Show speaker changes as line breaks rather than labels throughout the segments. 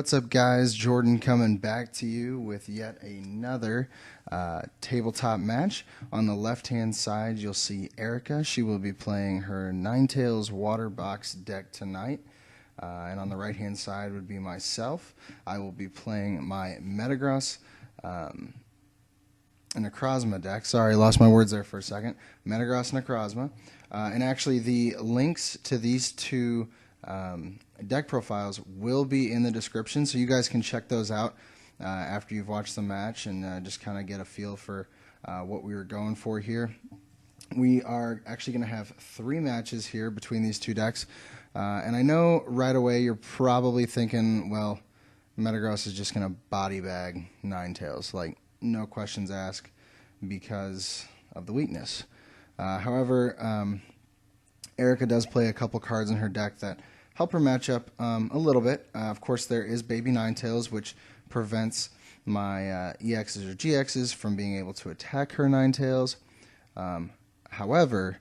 What's up, guys? Jordan coming back to you with yet another tabletop match. On the left-hand side, you'll see Erica. She will be playing her Ninetales Water Box deck tonight. And on the right-hand side would be myself. I will be playing my Metagross and Necrozma deck. Sorry, lost my words there for a second. Metagross and Necrozma. And actually, the links to these two deck profiles will be in the description, so you guys can check those out after you've watched the match and just kind of get a feel for what we were going for here. We are actually going to have 3 matches here between these two decks, and I know right away you're probably thinking, well, Metagross is just going to body bag Ninetales, like no questions asked, because of the weakness. However, Erica does play a couple cards in her deck that help her match up a little bit. Of course, there is Baby Ninetales, which prevents my EXs or GXs from being able to attack her Ninetales. However,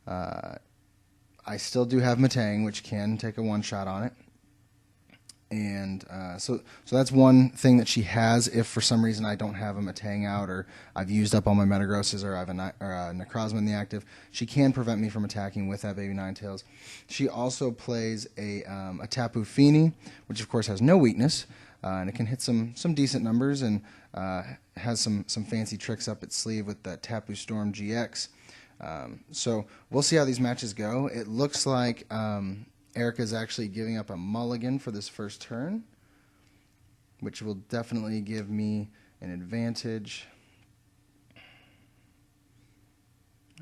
I still do have Metang, which can take a one-shot on it. And so that's one thing that she has. If for some reason I don't have a Metang out, or I've used up all my Metagrosses, or I have a Necrozma in the active, she can prevent me from attacking with that Baby Ninetales. She also plays a Tapu Fini, which of course has no weakness, and it can hit some decent numbers, and has some fancy tricks up its sleeve with the Tapu Storm GX. So we'll see how these matches go. It looks like Erica's actually giving up a mulligan for this first turn, which will definitely give me an advantage.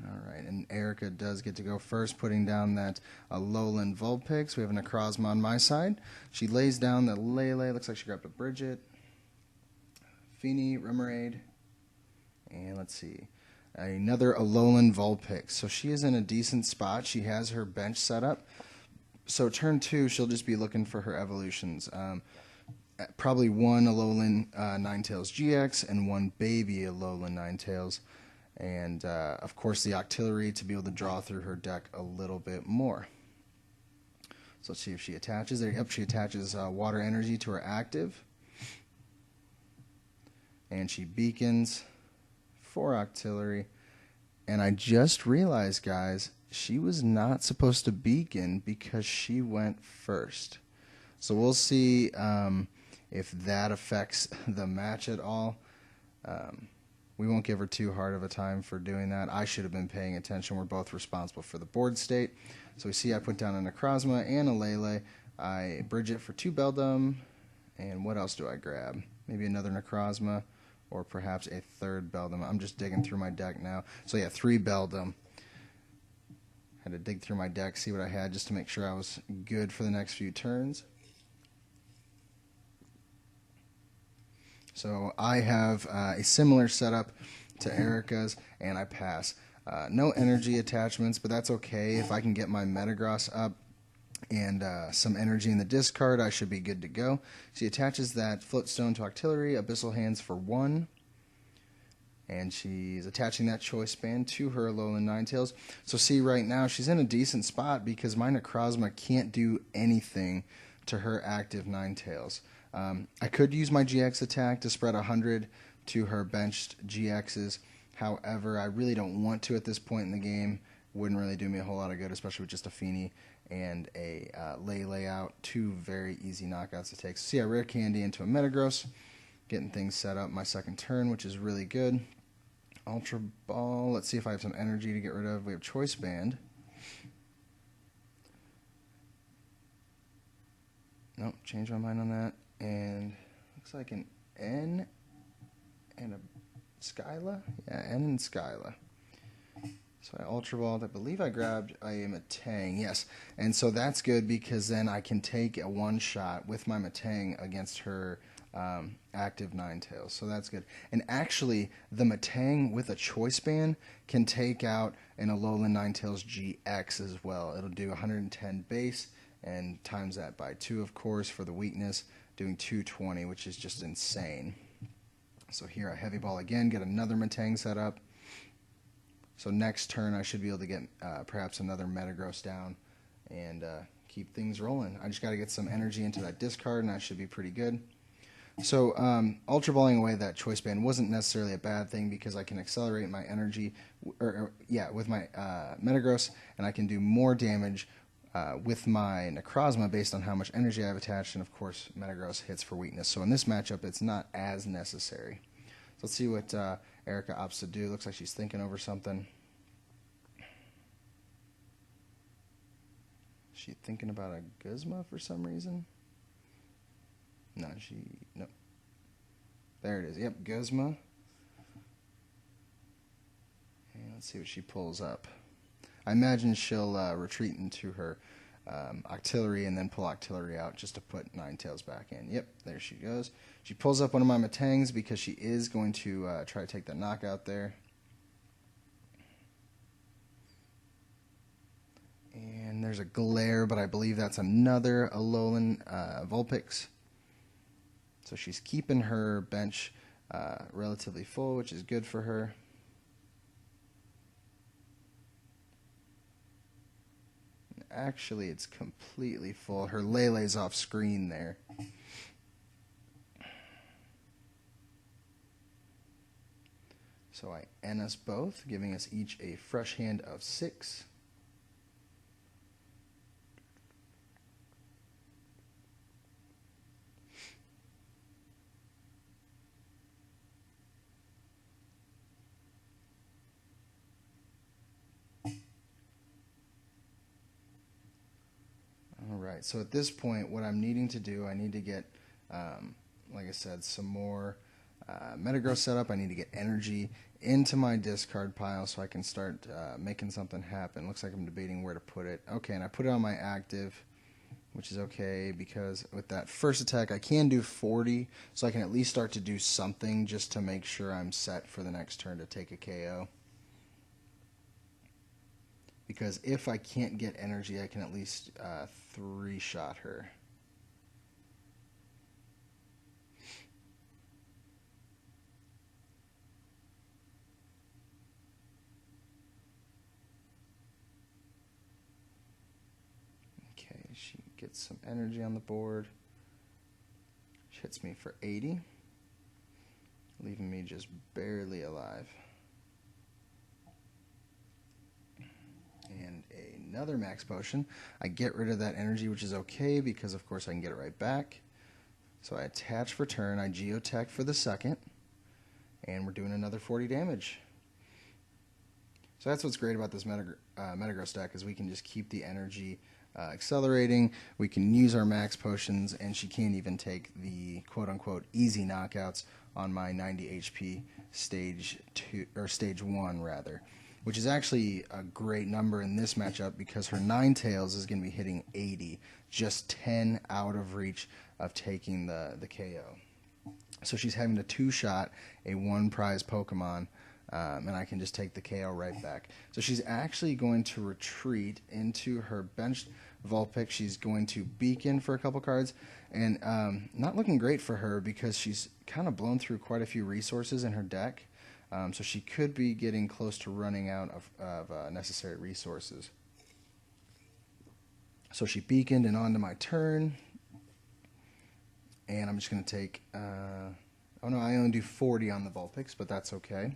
Alright, and Erica does get to go first, putting down that Alolan Vulpix. We have a Necrozma on my side. She lays down the Lele. Looks like she grabbed a Bridget, Fini, Remoraid, and let's see, another Alolan Vulpix. So she is in a decent spot. She has her bench set up. So turn 2, she'll just be looking for her evolutions. Probably one Alolan Ninetales GX and one baby Alolan Ninetales. And, of course, the Octillery to be able to draw through her deck a little bit more. So let's see if she attaches. There, yep, she attaches Water Energy to her active. And she beacons for Octillery. And I just realized, guys, she was not supposed to beacon because she went first. So we'll see if that affects the match at all. We won't give her too hard of a time for doing that. I should have been paying attention. We're both responsible for the board state. So we see I put down a Necrozma and a Lele. I bridge it for 2 Beldum. And what else do I grab? Maybe another Necrozma, or perhaps a 3rd Beldum. I'm just digging through my deck now. So yeah, 3 Beldum. Had to dig through my deck, see what I had, just to make sure I was good for the next few turns. So I have a similar setup to Erica's, and I pass. No energy attachments, but that's okay. If I can get my Metagross up and some energy in the discard, I should be good to go. She attaches that Floatstone to Octillery, Abyssal Hands for 1. And she's attaching that Choice Band to her Alolan Ninetales. So see, right now, she's in a decent spot because my Necrozma can't do anything to her active Ninetales. I could use my GX attack to spread 100 to her benched GXs. However, I really don't want to at this point in the game. Wouldn't really do me a whole lot of good, especially with just a Fini and a Lele out. 2 very easy knockouts to take. So see, I Rare Candy into a Metagross, getting things set up my second turn, which is really good. Ultra Ball. Let's see if I have some energy to get rid of. We have Choice Band. Nope, changed my mind on that. And looks like an N and a Skyla. Yeah, N and Skyla. So I Ultra Balled. I believe I grabbed a Metang. Yes, and so that's good because then I can take a one-shot with my Metang against her active Ninetales, so that's good. And actually, the Metang with a Choice Band can take out an Alolan Ninetales GX as well. It'll do 110 base and times that by 2, of course, for the weakness, doing 220, which is just insane. So here I Heavy Ball again, get another Metang set up. So next turn I should be able to get perhaps another Metagross down and keep keep things rolling. I just got to get some energy into that discard, and that should be pretty good. So Ultra Balling away that Choice Band wasn't necessarily a bad thing because I can accelerate my energy, with my Metagross, and I can do more damage with my Necrozma based on how much energy I have attached, and of course Metagross hits for weakness. So in this matchup, it's not as necessary. So let's see what Erica opts to do. Looks like she's thinking over something. Is she thinking about a Guzma for some reason? No. There it is. Yep, Guzma. And let's see what she pulls up. I imagine she'll retreat into her Octillery and then pull Octillery out just to put Ninetales back in. Yep, there she goes. She pulls up one of my Metangs because she is going to try to take the knockout there. And there's a Glare, but I believe that's another Alolan Vulpix. So she's keeping her bench relatively full, which is good for her. Actually, it's completely full. Her Lele's off screen there. So I N us both, giving us each a fresh hand of 6. Alright, so at this point, what I'm needing to do, I need to get, like I said, some more Metagross set up. I need to get energy into my discard pile so I can start making something happen. Looks like I'm debating where to put it. Okay, and I put it on my active, which is okay because with that first attack, I can do 40, so I can at least start to do something just to make sure I'm set for the next turn to take a KO. Because if I can't get energy, I can at least 3-shot her. Okay, she gets some energy on the board. She hits me for 80, leaving me just barely alive. And another max potion. I get rid of that energy, which is okay because of course I can get it right back. So I attach for turn, I geotech for the second, and we're doing another 40 damage. So that's what's great about this Metagross deck, is we can just keep the energy accelerating, we can use our max potions, and she can't even take the quote-unquote easy knockouts on my 90 HP stage 2, or stage 1 rather. Which is actually a great number in this matchup because her Ninetales is going to be hitting 80, just 10 out of reach of taking the KO. So she's having to 2-shot a 1-prize Pokemon, and I can just take the KO right back. So she's actually going to retreat into her benched Vulpix. She's going to Beacon for a couple cards, and not looking great for her because she's kind of blown through quite a few resources in her deck. So she could be getting close to running out of necessary resources. So she beaconed and on to my turn. And I'm just going to take... oh no, I only do 40 on the Vulpix, but that's okay.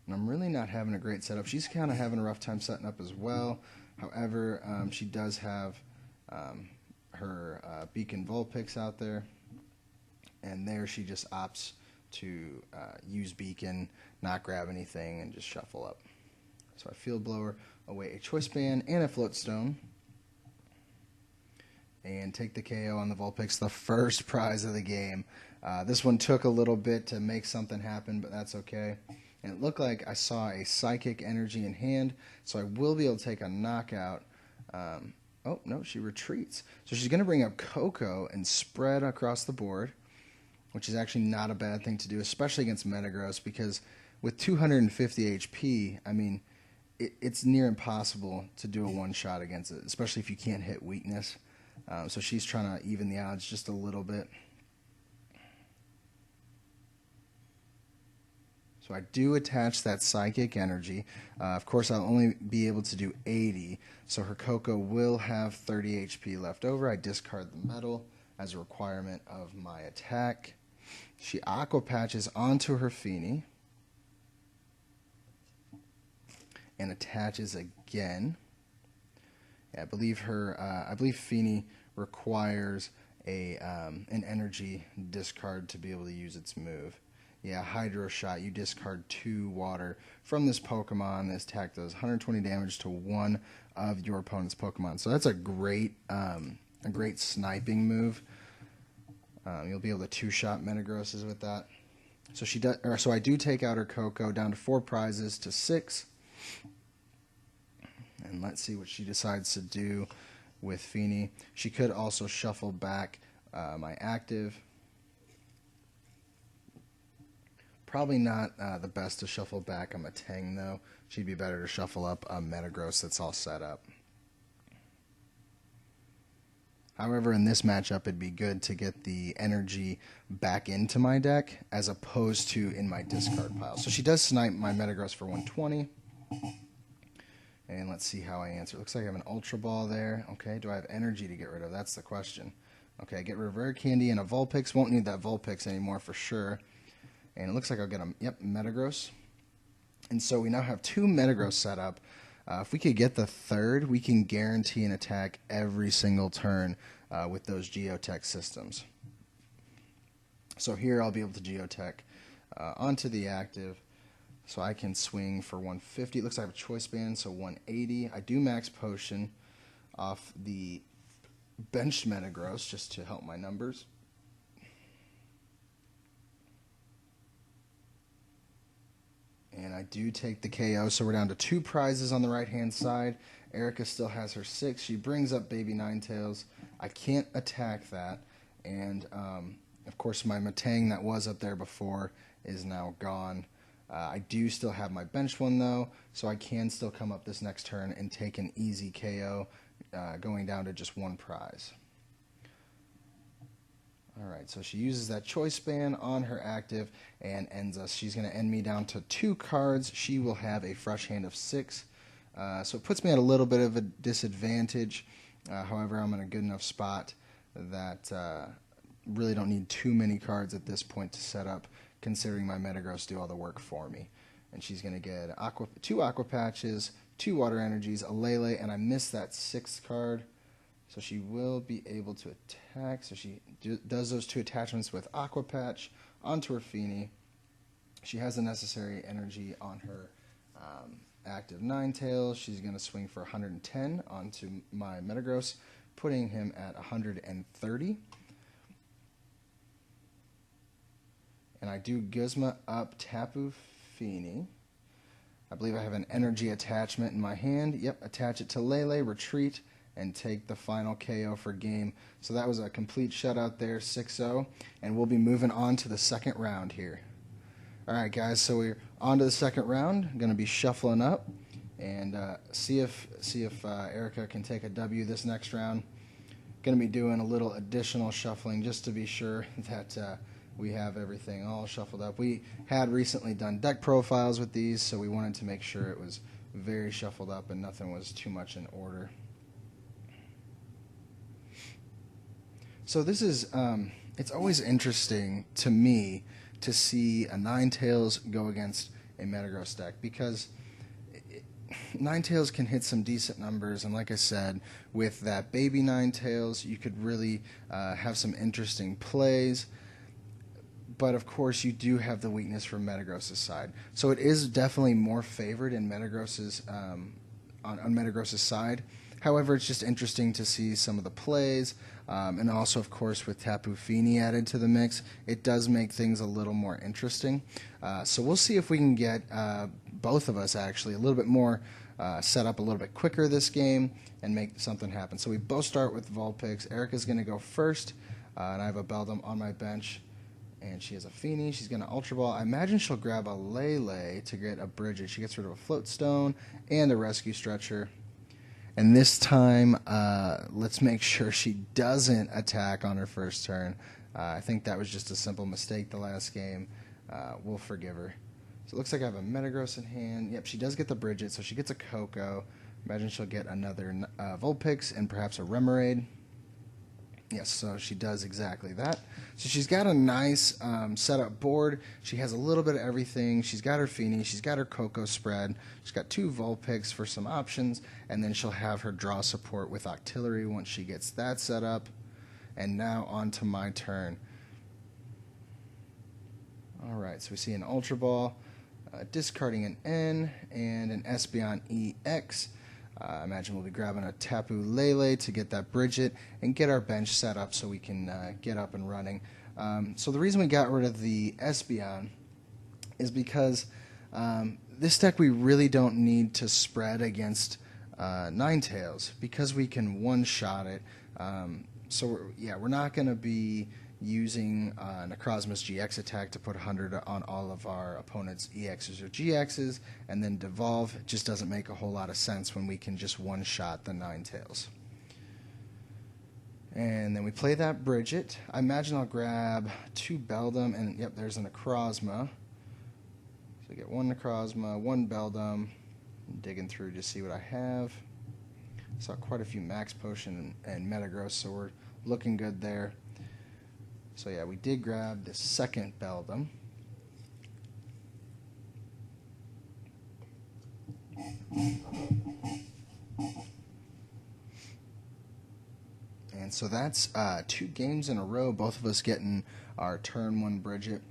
And I'm really not having a great setup. She's kind of having a rough time setting up as well. However, she does have her Beacon Vulpix out there. And there she just opts to use Beacon, not grab anything, and just shuffle up. So I Field Blower away a Choice Band and a Floatstone. And take the KO on the Vulpix, the first prize of the game. This one took a little bit to make something happen, but that's okay. And it looked like I saw a Psychic Energy in hand, so I will be able to take a knockout. Oh, no, she retreats. So she's going to bring up Coco and spread across the board, which is actually not a bad thing to do, especially against Metagross, because with 250 HP, I mean, it's near impossible to do a one-shot against it, especially if you can't hit weakness. So she's trying to even the odds just a little bit. So I do attach that psychic energy. Of course, I'll only be able to do 80, so her Coco will have 30 HP left over. I discard the metal as a requirement of my attack. She Aqua Patches onto her Feeny and attaches again. Yeah, I believe Feeny requires an energy discard to be able to use its move. Yeah, Hydro Shot. You discard 2 water from this Pokemon. This attack does 120 damage to one of your opponent's Pokemon. So that's a great sniping move. You'll be able to 2-shot Metagrosses with that. So so I do take out her Coco down to 4 prizes to 6. And let's see what she decides to do with Feeny. She could also shuffle back my active. Probably not the best to shuffle back a Matang, though. She'd be better to shuffle up a Metagross that's all set up. However, in this matchup, it'd be good to get the energy back into my deck as opposed to in my discard pile. So she does snipe my Metagross for 120. And let's see how I answer. Looks like I have an Ultra Ball there. Okay, do I have energy to get rid of? That's the question. Okay, get rid of Rare Candy and a Vulpix. Won't need that Vulpix anymore for sure. And it looks like I'll get a Metagross. And so we now have 2 Metagross set up. If we could get the third, we can guarantee an attack every single turn with those Geotech systems. So here I'll be able to Geotech onto the active. So I can swing for 150. It looks like I have a choice band, so 180. I do max potion off the benched Metagross just to help my numbers. And I do take the KO, so we're down to 2 prizes on the right-hand side. Erica still has her 6. She brings up Baby Ninetales. I can't attack that. And, of course, my Matang that was up there before is now gone. I do still have my benched one, though, so I can still come up this next turn and take an easy KO, going down to just 1 prize. Alright, so she uses that choice band on her active and ends us. She's going to end me down to 2 cards. She will have a fresh hand of 6. So it puts me at a little bit of a disadvantage. However, I'm in a good enough spot that really don't need too many cards at this point to set up, considering my Metagross do all the work for me. And she's going to get 2 Aqua Patches, 2 Water Energies, a Lele, and I missed that 6th card. So she will be able to attack. So she does those 2 attachments with Aqua Patch onto her Feeny. She has the necessary energy on her active Ninetales. She's going to swing for 110 onto my Metagross, putting him at 130. And I do Guzma up Tapu Fini. I believe I have an energy attachment in my hand. Yep, attach it to Lele, retreat, and take the final KO for game. So that was a complete shutout there, 6-0. And we'll be moving on to the second round here. Alright guys, so we're on to the second round. I'm going to be shuffling up and see if Erica can take a W this next round. Going to be doing a little additional shuffling just to be sure that we have everything all shuffled up. We had recently done deck profiles with these, so we wanted to make sure it was very shuffled up and nothing was too much in order. So this is, it's always interesting to me to see a Ninetales go against a Metagross deck, because Ninetales can hit some decent numbers, and like I said, with that baby Ninetales, you could really have some interesting plays. But of course, you do have the weakness from Metagross' side, so it is definitely more favored in Metagross' on Metagross' side. However, it's just interesting to see some of the plays, and also, of course, with Tapu Fini added to the mix, it does make things a little more interesting. So we'll see if we can get both of us actually a little bit more set up a little bit quicker this game and make something happen. So we both start with Vulpix. Erica's going to go first, and I have a Beldum on my bench. And she has a Feeny. She's going to Ultra Ball. I imagine she'll grab a Lele to get a Bridget. She gets rid of a Float Stone and a Rescue Stretcher. And this time, let's make sure she doesn't attack on her first turn. I think that was just a simple mistake the last game. We'll forgive her. So it looks like I have a Metagross in hand. Yep, she does get the Bridget, so she gets a Coco. Imagine she'll get another Vulpix and perhaps a Remoraid. Yes, so she does exactly that. So she's got a nice setup board. She has a little bit of everything. She's got her Feeny. She's got her Coco spread. She's got 2 Vulpix for some options. And then she'll have her draw support with Octillery once she gets that set up. And now on to my turn. Alright, so we see an Ultra Ball, discarding an N, and an Espeon EX. I imagine we'll be grabbing a Tapu Lele to get that Bridget and get our bench set up so we can get up and running. So the reason we got rid of the Espeon is because this deck we really don't need to spread against Ninetales because we can one-shot it. So we're not going to be using Necrozma's GX attack to put 100 on all of our opponent's EXs or GXs, and then devolve. It just doesn't make a whole lot of sense when we can just one-shot the Ninetales. And then we play that Bridget. I imagine I'll grab 2 Beldum, and yep, there's a Necrozma. So I get 1 Necrozma, 1 Beldum. I'm digging through to see what I have. Saw quite a few Max Potion and Metagross, so we're looking good there. So yeah, we did grab the second Beldum. And so that's 2 games in a row, both of us getting our turn 1 Bridget.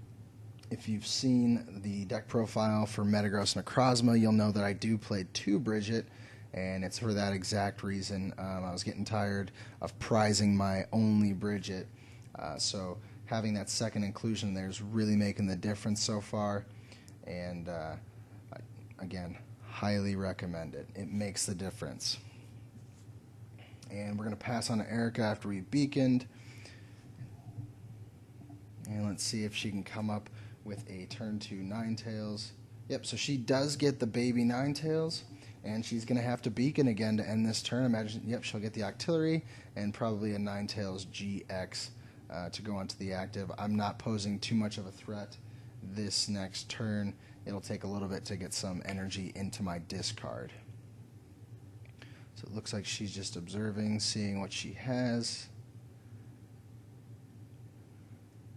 If you've seen the deck profile for Metagross and Necrozma, you'll know that I do play 2 Bridget, and it's for that exact reason. I was getting tired of prizing my only Bridget. So having that second inclusion there is really making the difference so far, and again, highly recommend it. It makes the difference. And we're going to pass on to Erica after we beaconed, and let's see if she can come up with a turn 2 Ninetales. Yep, so she does get the baby Ninetales, and she's going to have to beacon again to end this turn. Imagine, yep, she'll get the Octillery and probably a Ninetales GX to go onto the active. I'm not posing too much of a threat this next turn. It'll take a little bit to get some energy into my discard. So it looks like she's just observing, seeing what she has.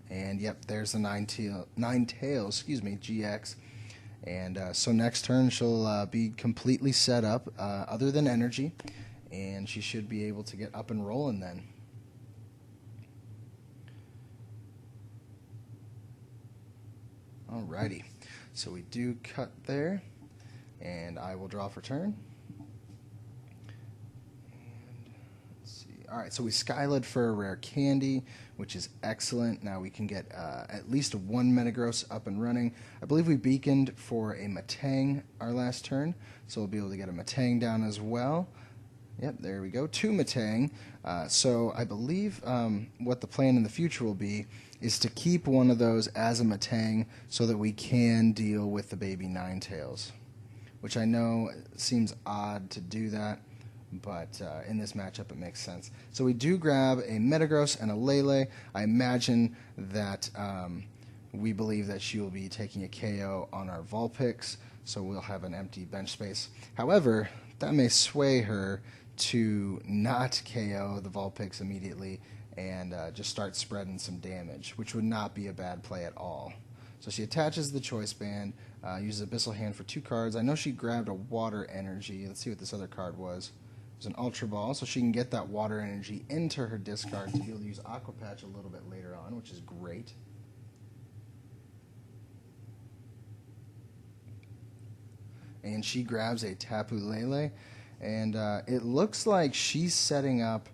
And yep, there's the Ninetales, GX. And so next turn she'll be completely set up, other than energy, and she should be able to get up and rolling then. Alrighty, so we do cut there, and I will draw for turn. And let's see. Alright, so we Skyled for a rare candy, which is excellent. Now we can get at least 1 Metagross up and running. I believe we beaconed for a Metang our last turn, so we'll be able to get a Metang down as well. Yep, there we go, 2 Metang. So I believe what the plan in the future will be is to keep one of those as a Metang so that we can deal with the baby Ninetales, which I know seems odd to do that, but in this matchup it makes sense. So we do grab a Metagross and a Lele. I imagine that we believe that she will be taking a KO on our Vulpix, so we'll have an empty bench space. However, that may sway her to not KO the Vulpix immediately and just start spreading some damage, which would not be a bad play at all. So she attaches the Choice Band, uses Abyssal Hand for 2 cards. I know she grabbed a Water Energy. Let's see what this other card was. It was an Ultra Ball, so she can get that Water Energy into her discard to be able to use Aqua Patch a little bit later on, which is great. And she grabs a Tapu Lele, and it looks like she's setting up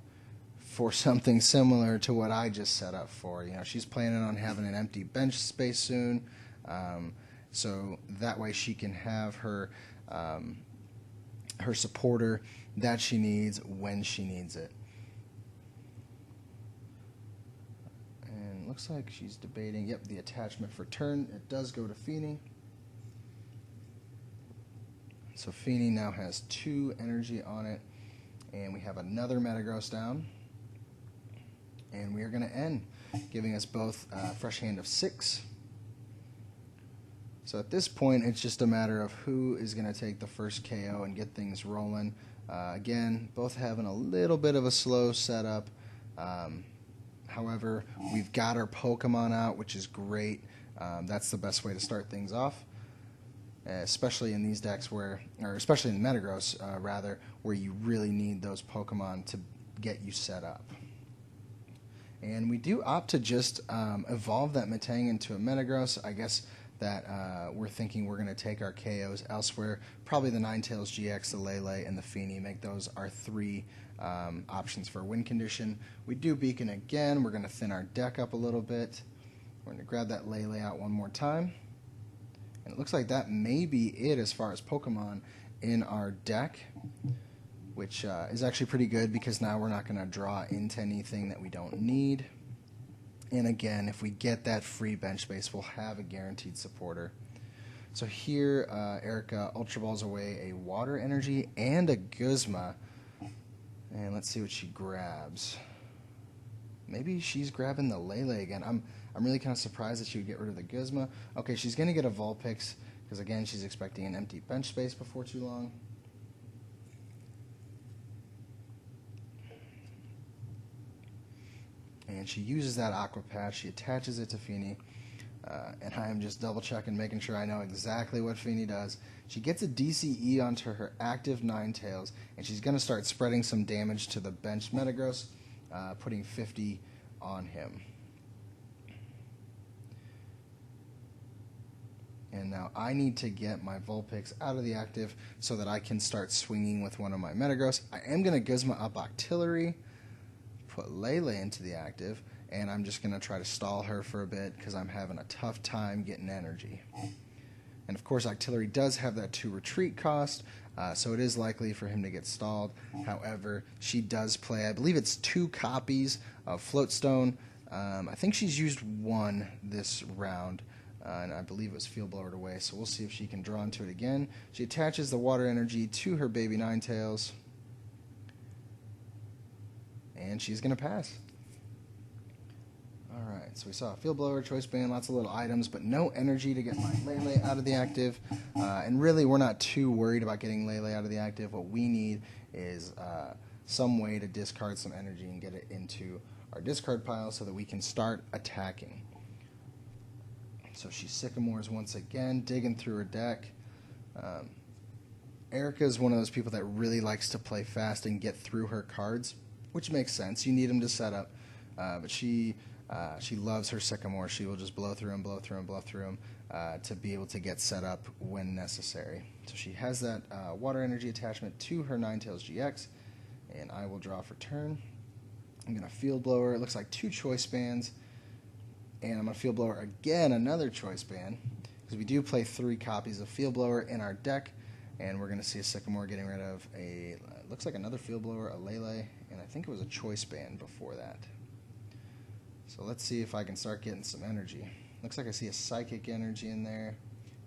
for something similar to what I just set up for. You know, she's planning on having an empty bench space soon, so that way she can have her her supporter that she needs when she needs it. And it looks like she's debating, yep, the attachment for turn. It does go to Feeny. So Feeny now has 2 energy on it, and we have another Metagross down. And we are going to end, giving us both a fresh hand of 6. So at this point, it's just a matter of who is going to take the first KO and get things rolling. Again, both having a little bit of a slow setup. However, we've got our Pokemon out, which is great. That's the best way to start things off, especially in these decks or especially in the Metagross, rather, where you really need those Pokemon to get you set up. And we do opt to just evolve that Metang into a Metagross. I guess that we're thinking we're going to take our KOs elsewhere. Probably the Ninetales GX, the Lele, and the Feeny. Make those our 3 options for a win condition. We do Beacon again. We're going to thin our deck up a little bit. We're going to grab that Lele out one more time. And it looks like that may be it as far as Pokemon in our deck, which is actually pretty good because now we're not going to draw into anything that we don't need. And again, if we get that free bench space, we'll have a guaranteed supporter. So here, Erica Ultra Balls away a Water Energy and a Guzma. And let's see what she grabs. Maybe she's grabbing the Lele again. I'm really kind of surprised that she would get rid of the Guzma. Okay, she's going to get a Vulpix because, again, she's expecting an empty bench space before too long. And she uses that Aqua Patch. She attaches it to Feeny. And I am just double checking, making sure I know exactly what Feeny does. She gets a DCE onto her active Ninetales, and she's going to start spreading some damage to the bench Metagross, putting 50 on him. And now I need to get my Vulpix out of the active so that I can start swinging with one of my Metagross. I am going to Guzma up Octillery, put Lele into the active, and I'm just going to try to stall her for a bit because I'm having a tough time getting energy. And of course, Octillery does have that 2 retreat cost, so it is likely for him to get stalled. However, she does play, I believe it's 2 copies of Floatstone. I think she's used 1 this round, and I believe it was Field Blowered away, so we'll see if she can draw into it again. She attaches the Water Energy to her baby Ninetales, and she's going to pass. Alright, so we saw a Field Blower, Choice Band, lots of little items, but no energy to get my Lele out of the active. And really, we're not too worried about getting Lele out of the active. What we need is some way to discard some energy and get it into our discard pile so that we can start attacking. So she Sycamores once again, digging through her deck. Erica is one of those people that really likes to play fast and get through her cards, which makes sense. You need them to set up. But she loves her Sycamore. She will just blow through them, blow through them, blow through them to be able to get set up when necessary. So she has that Water Energy attachment to her Ninetales GX, and I will draw for turn. I'm going to Field Blower. It looks like 2 Choice Bands, and I'm going to Field Blower again, another Choice Band, because we do play 3 copies of Field Blower in our deck, and we're going to see a Sycamore getting rid of a, looks like another Field Blower, a Lele, and I think it was a Choice Band before that. So let's see if I can start getting some energy. Looks like I see a Psychic Energy in there.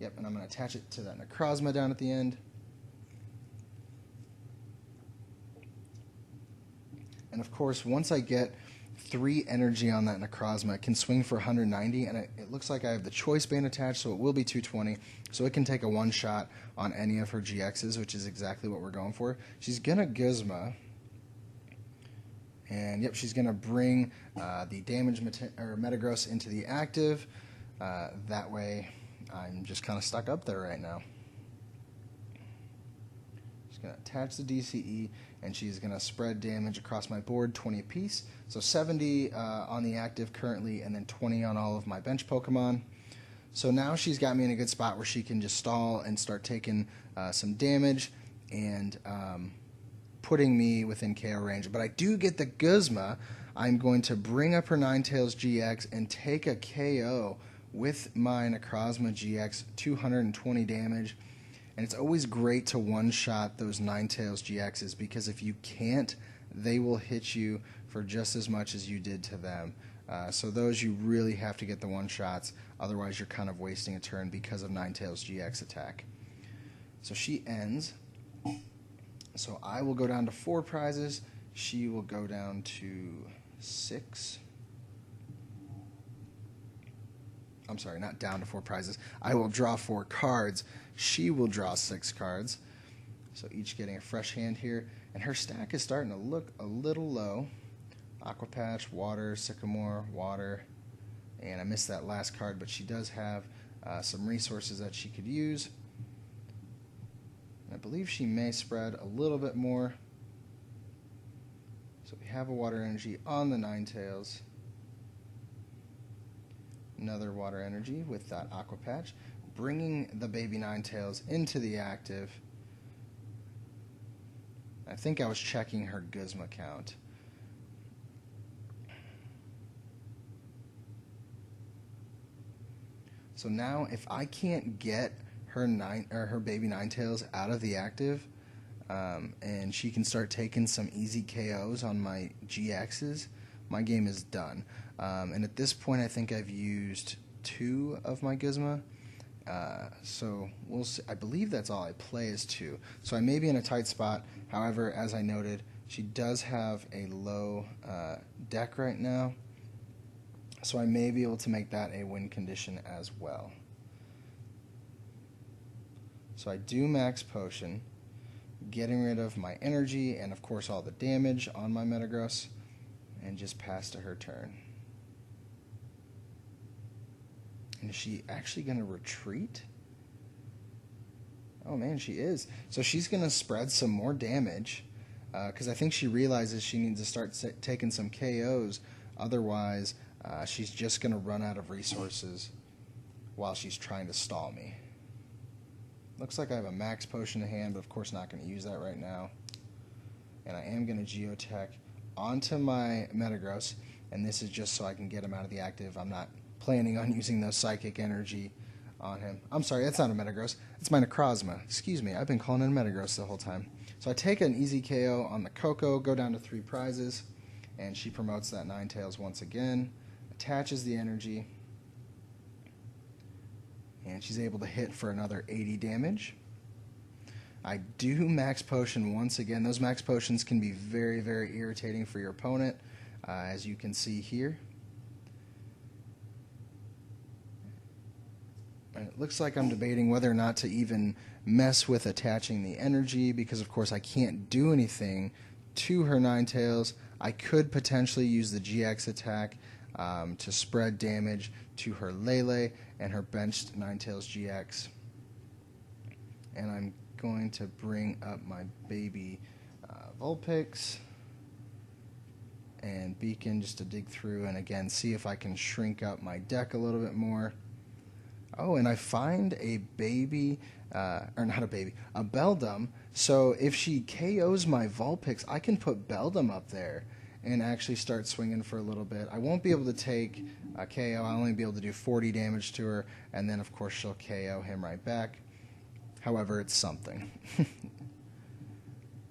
Yep, and I'm going to attach it to that Necrozma down at the end. And of course, once I get 3 energy on that Necrozma, it can swing for 190, and it looks like I have the Choice Band attached, so it will be 220. So it can take a one-shot on any of her GXs, which is exactly what we're going for. She's going to Guzma. And yep, she's going to bring the damage Metagross into the active. That way, I'm just kind of stuck up there right now. She's going to attach the DCE, and she's going to spread damage across my board, 20 apiece. So 70 on the active currently, and then 20 on all of my bench Pokemon. So now she's got me in a good spot where she can just stall and start taking some damage and putting me within KO range. But I do get the Guzma. I'm going to bring up her Ninetales GX and take a KO with my Necrozma GX, 220 damage. And it's always great to one-shot those Ninetales GXs, because if you can't, they will hit you for just as much as you did to them. So those you really have to get the one-shots, otherwise you're kind of wasting a turn because of Ninetales GX attack. So she ends. So I will go down to 4 prizes. She will go down to 6. I'm sorry, not down to 4 prizes. I will draw 4 cards. She will draw 6 cards. So each getting a fresh hand here. And her stack is starting to look a little low. Aqua Patch, Water, Sycamore, Water. And I missed that last card, but she does have some resources that she could use. And I believe she may spread a little bit more. So we have a Water Energy on the Ninetales. Another Water Energy with that Aqua Patch, bringing the baby Ninetales into the active. I think I was checking her Guzma count. So now, if I can't get her baby Ninetales out of the active, and she can start taking some easy KOs on my GXs, my game is done. And at this point, I think I've used 2 of my Guzma. So we'll see. I believe that's all I play is 2. So I may be in a tight spot. However, as I noted, she does have a low deck right now. So I may be able to make that a win condition as well. So I do max potion, getting rid of my energy and of course all the damage on my Metagross, and just pass to her turn. And is she actually going to retreat? Oh man, she is. So she's going to spread some more damage, because I think she realizes she needs to start taking some KOs. Otherwise, she's just going to run out of resources while she's trying to stall me. Looks like I have a max potion in hand, but of course not going to use that right now. And I am going to Geotech onto my Metagross, and this is just so I can get him out of the active. I'm not planning on using the Psychic Energy on him. I'm sorry, that's not a Metagross. It's my Necrozma. Excuse me, I've been calling it a Metagross the whole time. So I take an easy KO on the Coco, go down to 3 prizes, and she promotes that Ninetales once again, attaches the energy, and she's able to hit for another 80 damage. I do max potion once again. Those max potions can be very, very irritating for your opponent, as you can see here. And it looks like I'm debating whether or not to even mess with attaching the energy, because of course I can't do anything to her Ninetales. I could potentially use the GX attack to spread damage to her Lele and her benched Ninetales GX. And I'm going to bring up my baby Vulpix and Beacon just to dig through and again see if I can shrink up my deck a little bit more. Oh, and I find a baby, or not a baby, a Beldum. So if she KOs my Vulpix, I can put Beldum up there and actually start swinging for a little bit. I won't be able to take a KO. I'll only be able to do 40 damage to her, and then of course she'll KO him right back. However, it's something.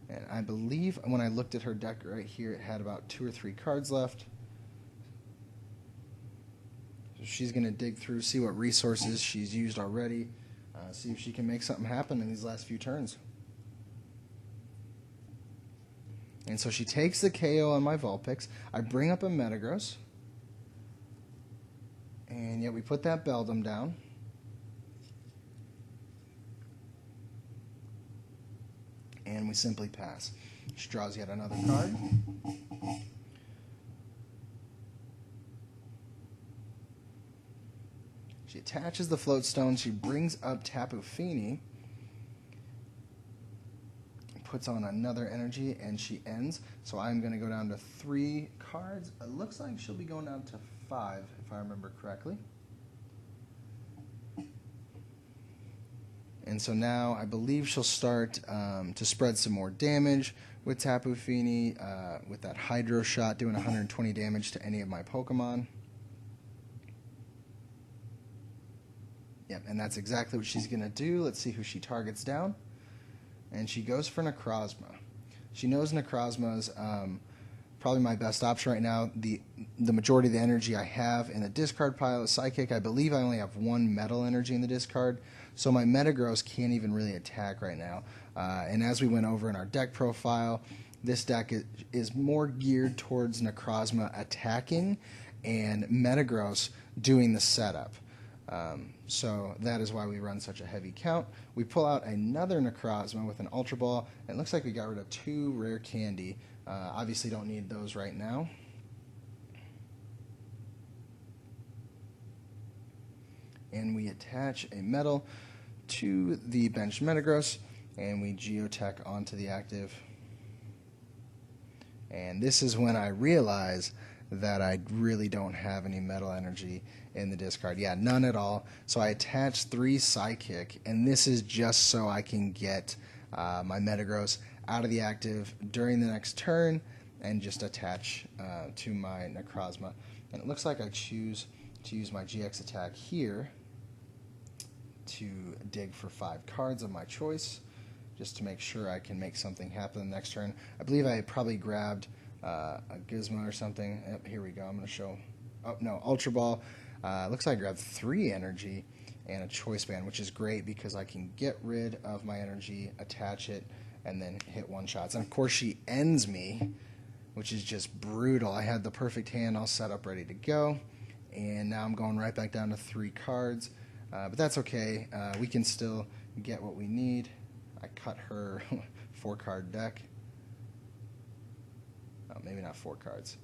And I believe when I looked at her deck right here, it had about 2 or 3 cards left. So she's going to dig through, see what resources she's used already, see if she can make something happen in these last few turns. And so she takes the KO on my Vulpix. I bring up a Metagross. And yet we put that Beldum down. And we simply pass. She draws yet another card. She attaches the Float Stone. She brings up Tapu Fini. Puts on another energy, and she ends. So I'm going to go down to 3 cards. It looks like she'll be going down to 5, if I remember correctly. And so now I believe she'll start to spread some more damage with Tapu Fini, with that Hydro Shot doing 120 damage to any of my Pokemon. Yep, and that's exactly what she's going to do. Let's see who she targets down. And she goes for Necrozma. She knows Necrozma is probably my best option right now. The majority of the energy I have in the discard pile is Psychic. I believe I only have 1 Metal energy in the discard, so my Metagross can't even really attack right now. And as we went over in our deck profile, this deck is more geared towards Necrozma attacking and Metagross doing the setup. So that is why we run such a heavy count. We pull out another Necrozma with an Ultra Ball, and it looks like we got rid of 2 rare candy. Obviously don't need those right now. And we attach a medal to the bench Metagross, and we geotech onto the active. And this is when I realize that I really don't have any metal energy in the discard. Yeah, none at all. So I attach 3 Psychic, and this is just so I can get my Metagross out of the active during the next turn and just attach to my Necrozma. And it looks like I choose to use my GX attack here to dig for 5 cards of my choice, just to make sure I can make something happen the next turn. I believe I probably grabbed a Gizmo or something. Yep, here we go. I'm going to show. Oh, no, Ultra Ball. Looks like I grabbed 3 energy and a choice band, which is great because I can get rid of my energy, attach it, and then hit 1-shots. And of course, she ends me, which is just brutal. I had the perfect hand all set up, ready to go, and now I'm going right back down to 3 cards. But that's okay. We can still get what we need. I cut her 4-card deck. Oh, maybe not 4 cards.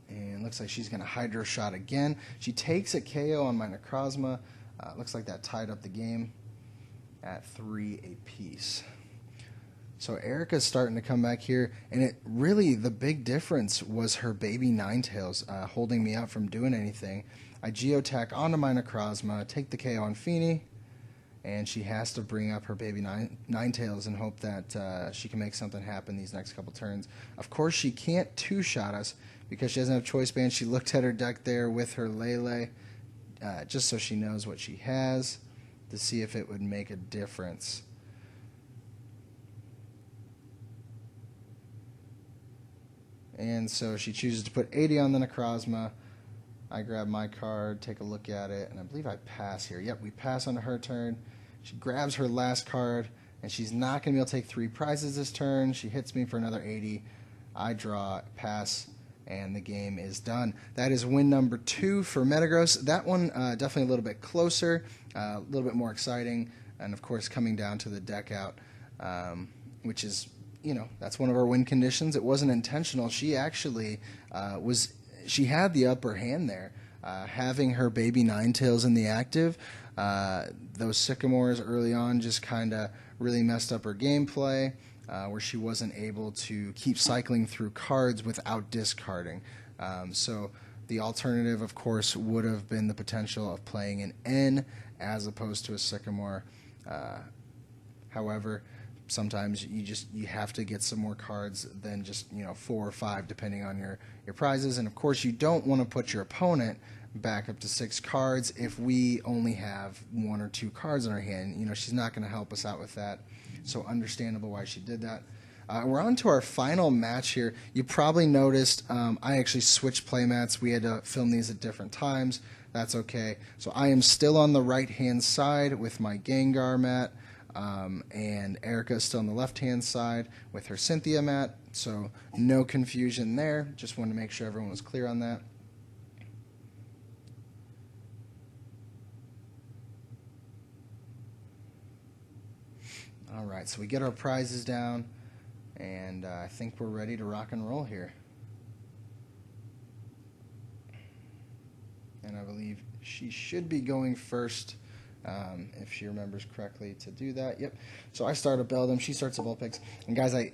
And looks like she's going to Hydro Shot again. She takes a KO on my Necrozma. Looks like that tied up the game at 3 apiece. So Erica's starting to come back here, and it really, the big difference was her baby Ninetales holding me up from doing anything. I geotack onto my Necrozma, take the KO on Feeny, and she has to bring up her baby Ninetales and hope that she can make something happen these next couple turns. Of course, she can't 2-shot us because she doesn't have Choice Band. She looked at her deck there with her Lele, just so she knows what she has, to see if it would make a difference. And so she chooses to put 80 on the Necrozma. I grab my card, take a look at it, and I believe I pass here. Yep, we pass on her turn. She grabs her last card, and she's not going to be able to take 3 prizes this turn. She hits me for another 80. I draw, pass, and the game is done. That is win number 2 for Metagross. That one definitely a little bit closer, a little bit more exciting, and of course coming down to the deck out, which is, you know, that's one of our win conditions. It wasn't intentional. She actually she had the upper hand there, having her baby Ninetales in the active. Those Sycamores early on just kind of really messed up her gameplay, where she wasn't able to keep cycling through cards without discarding. So the alternative, of course, would have been the potential of playing an N as opposed to a Sycamore. However, sometimes you have to get some more cards than just 4 or 5 depending on your prizes. And of course you don't want to put your opponent back up to 6 cards if we only have 1 or 2 cards in our hand. She's not going to help us out with that, so understandable why she did that. We're on to our final match here. You probably noticed I actually switched playmats. We had to film these at different times. That's okay. So I am still on the right hand side with my Gengar mat. And Erica is still on the left-hand side with her Cynthia mat, so no confusion there. Just wanted to make sure everyone was clear on that. All right, so we get our prizes down, and I think we're ready to rock and roll here. And I believe she should be going first. If she remembers correctly to do that. Yep. So I start a Beldum, she starts a Vulpix. And guys, I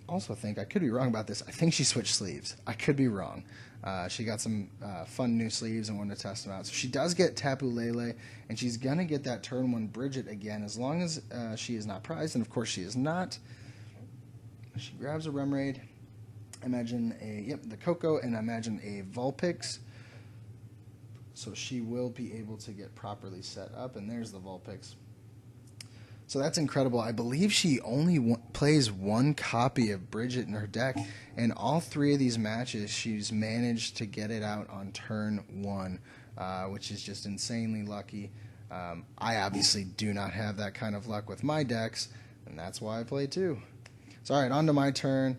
also think, I could be wrong about this, I think she switched sleeves. I could be wrong. She got some fun new sleeves and wanted to test them out. So she does get Tapu Lele, and she's going to get that turn 1 Bridget again, as long as she is not prized, and of course she is not. She grabs a Remoraid, imagine the Coco, and imagine a Vulpix. So she will be able to get properly set up, and there's the Vulpix. So that's incredible. I believe she only plays 1 copy of Bridget in her deck, and all 3 of these matches she's managed to get it out on turn 1, which is just insanely lucky. I obviously do not have that kind of luck with my decks, and that's why I play 2. So all right, on to my turn.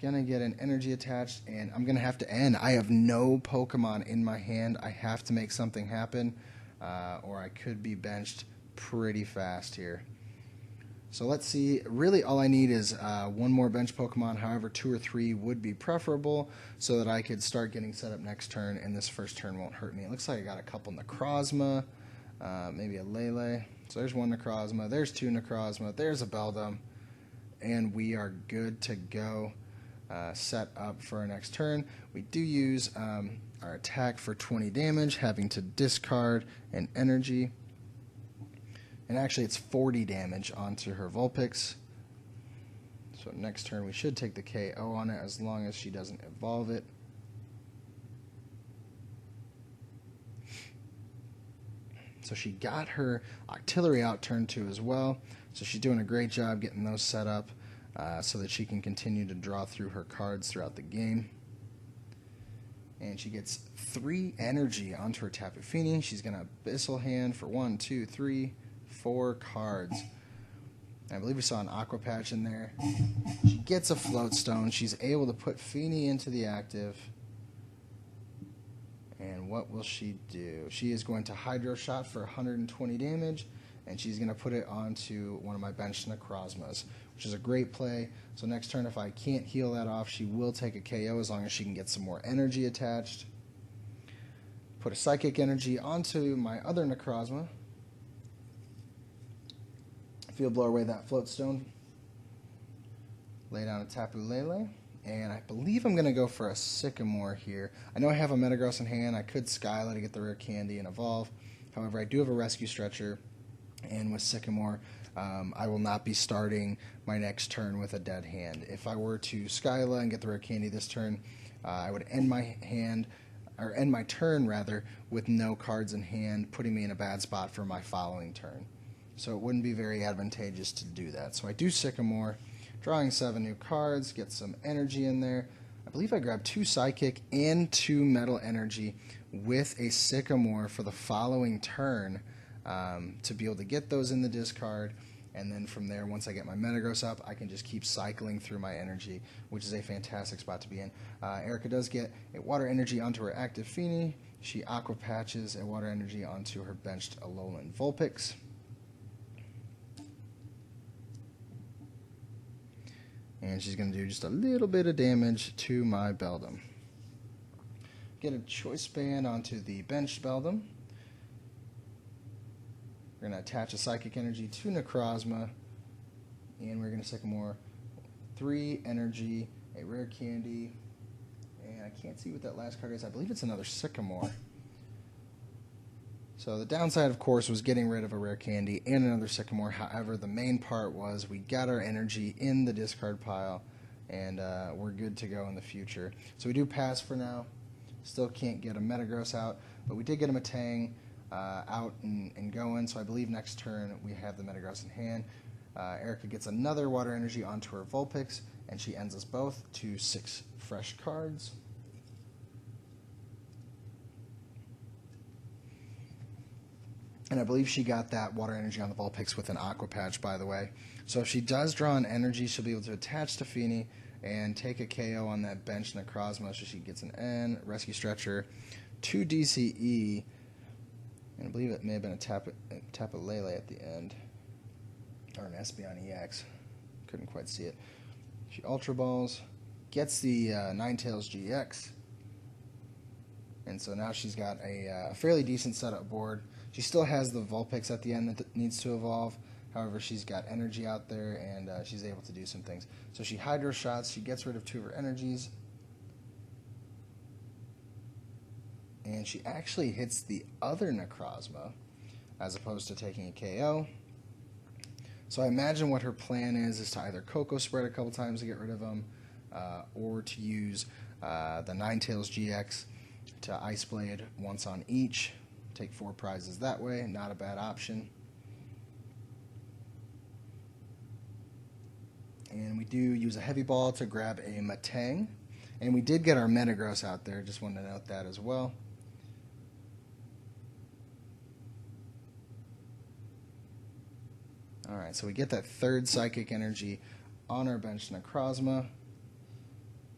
Gonna get an energy attached, and I'm gonna have to end. I have no Pokemon in my hand. I have to make something happen, or I could be benched pretty fast here. So let's see. Really, all I need is one more bench Pokemon. However, 2 or 3 would be preferable so that I could start getting set up next turn, and this first turn won't hurt me. It looks like I got a couple Necrozma, maybe a Lele. So there's one Necrozma. There's 2 Necrozma. There's a Beldum, and we are good to go. Set up for our next turn. We do use our attack for 20 damage, having to discard an energy. And actually it's 40 damage onto her Vulpix. So next turn we should take the KO on it as long as she doesn't evolve it. So she got her Octillery out turn 2 as well. So she's doing a great job getting those set up. So that she can continue to draw through her cards throughout the game. And she gets 3 energy onto her Tapu Fini. She's going to Abyssal Hand for 1, 2, 3, 4 cards. I believe we saw an Aqua Patch in there. She gets a Float Stone. She's able to put Fini into the active. And what will she do? She is going to Hydro Shot for 120 damage. And she's going to put it onto one of my bench Necrozmas, which is a great play. So next turn, if I can't heal that off, she will take a KO as long as she can get some more energy attached. Put a Psychic Energy onto my other Necrozma. Field Blow away that Float Stone. Lay down a Tapu Lele. And I believe I'm going to go for a Sycamore here. I know I have a Metagross in hand. I could Skyla to get the rare candy and evolve. However, I do have a Rescue Stretcher. And with Sycamore, I will not be starting my next turn with a dead hand. If I were to Skyla and get the rare candy this turn, I would end my turn rather, with no cards in hand, putting me in a bad spot for my following turn. So it wouldn't be very advantageous to do that. So I do Sycamore, drawing 7 new cards, get some energy in there. I believe I grabbed 2 Psychic and 2 Metal Energy with a Sycamore for the following turn. To be able to get those in the discard, and then from there, once I get my Metagross up, I can just keep cycling through my energy, which is a fantastic spot to be in. Erica does get a Water Energy onto her active Fini. She Aqua Patches a Water Energy onto her benched Alolan Vulpix. And she's going to do just a little bit of damage to my Beldum. Get a Choice Band onto the benched Beldum. We're going to attach a Psychic Energy to Necrozma, and we're going to Sycamore 3 energy, a rare candy, and I can't see what that last card is. I believe it's another Sycamore. So the downside, of course, was getting rid of a rare candy and another Sycamore. However, the main part was we got our energy in the discard pile, and we're good to go in the future. So we do pass for now. Still can't get a Metagross out, but we did get a Metang out and going, so I believe next turn we have the Metagross in hand. Erica gets another Water Energy onto her Vulpix, and she ends us both to 6 fresh cards. And I believe she got that Water Energy on the Vulpix with an Aqua Patch, by the way. So if she does draw an energy, she'll be able to attach to Fini and take a KO on that bench Necrozma, so she gets an N, Rescue Stretcher, 2 DCE, and I believe it may have been a Tapu Lele at the end. Or an Espeon EX. Couldn't quite see it. She Ultra Balls, gets the Ninetales GX. And so now she's got a fairly decent setup board. She still has the Vulpix at the end that needs to evolve. However, she's got energy out there, and she's able to do some things. So she Hydro Shots, she gets rid of 2 of her energies. And she actually hits the other Necrozma, as opposed to taking a KO. So I imagine what her plan is to either Cocoa Spread a couple times to get rid of them, or to use the Ninetales GX to Ice Blade once on each. Take 4 prizes that way, not a bad option. And we do use a Heavy Ball to grab a Metang. And we did get our Metagross out there, just wanted to note that as well. Alright, so we get that 3rd Psychic Energy on our bench Necrozma.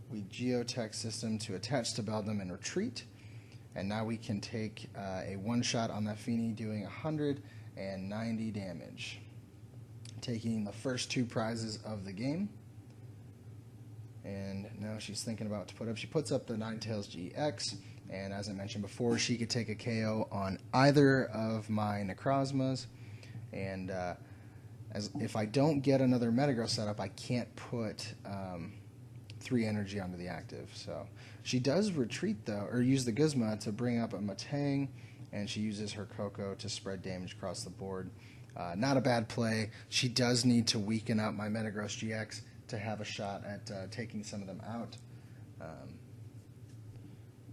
We Geotech System to attach to Beldum and retreat. And now we can take a one-shot on that Feeny, doing 190 damage. Taking the first 2 prizes of the game. And now she's thinking about what to put up. She puts up the Ninetales GX, and as I mentioned before, she could take a KO on either of my Necrozmas. And if I don't get another Metagross setup, I can't put 3 energy onto the active. So she does retreat though, or use the Guzma to bring up a Matang, and she uses her Coco to spread damage across the board. Not a bad play. She does need to weaken up my Metagross GX to have a shot at taking some of them out.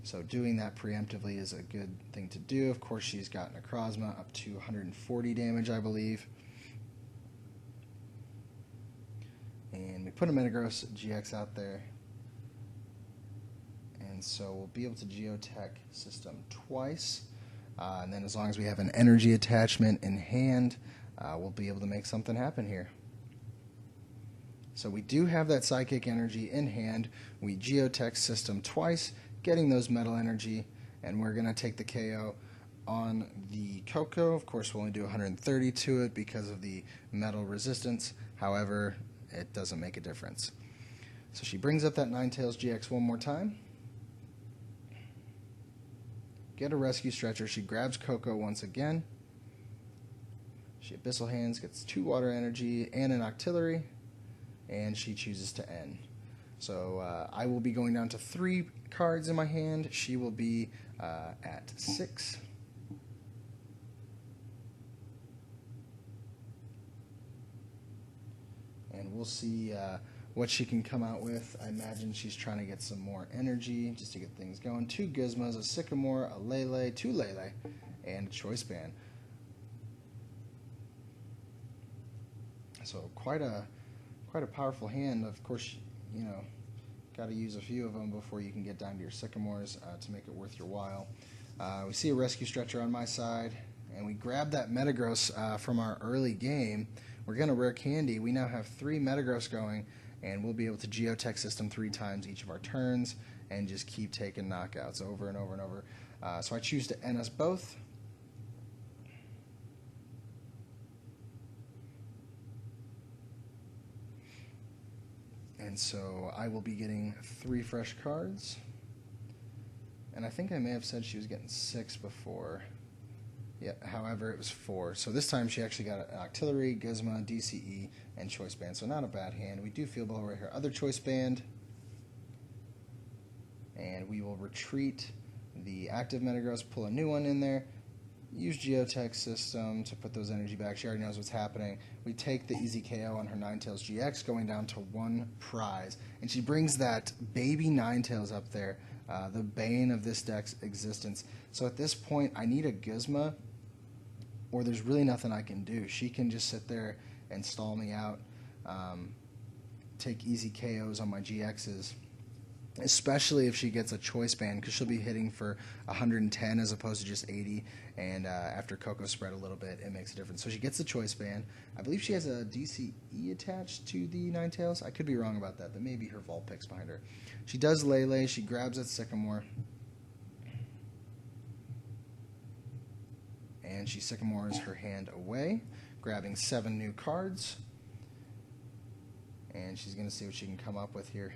So doing that preemptively is a good thing to do. Of course, she's got Necrozma up to 140 damage, I believe. And we put a Metagross GX out there. And so we'll be able to Geotech System twice. And then as long as we have an energy attachment in hand, we'll be able to make something happen here. So we do have that Psychic Energy in hand. We Geotech System twice, getting those Metal Energy, and we're going to take the KO on the Coco. Of course, we'll only do 130 to it because of the metal resistance. However, it doesn't make a difference. So she brings up that Ninetales GX one more time. Get a Rescue Stretcher. She grabs Coco once again. She Abyssal Hands, gets 2 Water Energy and an Octillery, and she chooses to end. So I will be going down to 3 cards in my hand. She will be at 6. And we'll see what she can come out with. I imagine she's trying to get some more energy just to get things going. 2 Gizmos, a Sycamore, a Lele, 2 Lele, and a Choice Band. So quite a powerful hand. Of course, you know, got to use a few of them before you can get down to your Sycamores to make it worth your while. We see a Rescue Stretcher on my side, and we grab that Metagross from our early game. We're going to Rare Candy. We now have 3 Metagross going, and we'll be able to Geotech System 3 times each of our turns and just keep taking knockouts over and over and over. So I choose to end us both. And so I will be getting 3 fresh cards. And I think I may have said she was getting 6 before. Yeah, however, it was 4. So this time she actually got an Octillery, Gizma, DCE, and Choice Band. So not a bad hand. We do feel below right here. Other Choice Band. And we will retreat the active Metagross, pull a new one in there. Use Geotech System to put those energy back. She already knows what's happening. We take the easy KO on her Ninetales GX, going down to 1 prize. And she brings that baby Ninetales up there, the bane of this deck's existence. So at this point, I need a Gizma, or there's really nothing I can do. She can just sit there and stall me out, take easy KOs on my GXs. Especially if she gets a Choice Band, because she'll be hitting for 110 as opposed to just 80, and after Coco spread a little bit, it makes a difference. So she gets the Choice Band. I believe she has a DCE attached to the Ninetales. I could be wrong about that. That may be her vault picks behind her. She does Lele. She grabs that Sycamore. And she Sycamores her hand away, grabbing 7 new cards. And she's going to see what she can come up with here.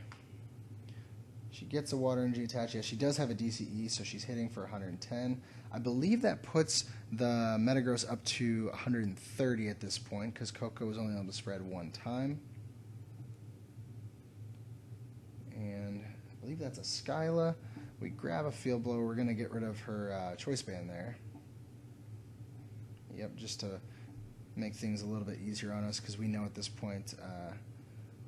She gets a Water Energy attached. Yes, she does have a DCE, so she's hitting for 110. I believe that puts the Metagross up to 130 at this point, because Coco was only able to spread 1 time. And I believe that's a Skyla. We grab a Field Blower. We're going to get rid of her Choice Band there. Yep, just to make things a little bit easier on us, because we know at this point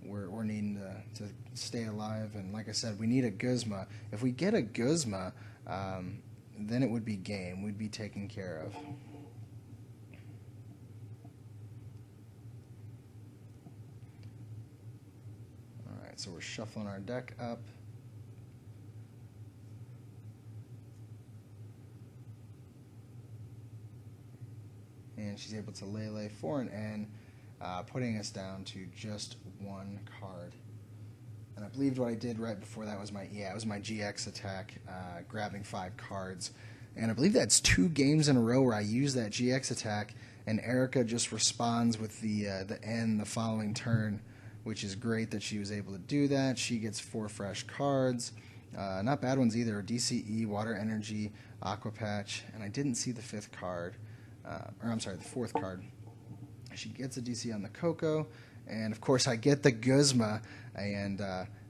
we're needing to stay alive. And like I said, we need a Guzma. If we get a Guzma, then it would be game. We'd be taken care of. Alright, so we're shuffling our deck up. And she's able to Lele for an N, putting us down to just 1 card. And I believed what I did right before that was it was my GX attack, grabbing 5 cards. And I believe that's 2 games in a row where I use that GX attack, and Erica just responds with the N the following turn, which is great that she was able to do that. She gets 4 fresh cards. Not bad ones either. DCE, Water Energy, Aqua Patch, and I didn't see the 5th card. The 4th card. She gets a DC on the Coco, and of course I get the Guzma, and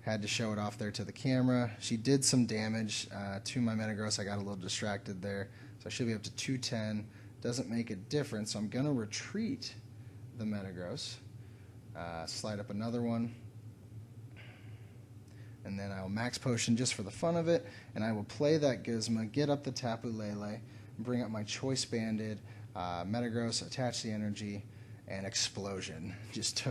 had to show it off there to the camera. She did some damage to my Metagross. I got a little distracted there, so I should be up to 210. Doesn't make a difference, so I'm going to retreat the Metagross. Slide up another one. And then I will Max Potion just for the fun of it, and I will play that Guzma, get up the Tapu Lele, and bring up my Choice Banded, Metagross, attach the energy, and Explosion. Just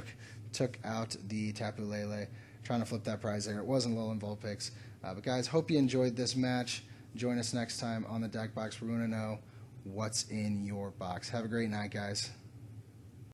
took out the Tapu Lele, trying to flip that prize there. It wasn't Alolan Vulpix. But guys, hope you enjoyed this match. Join us next time on the Deck Box. We're going to know what's in your box. Have a great night, guys.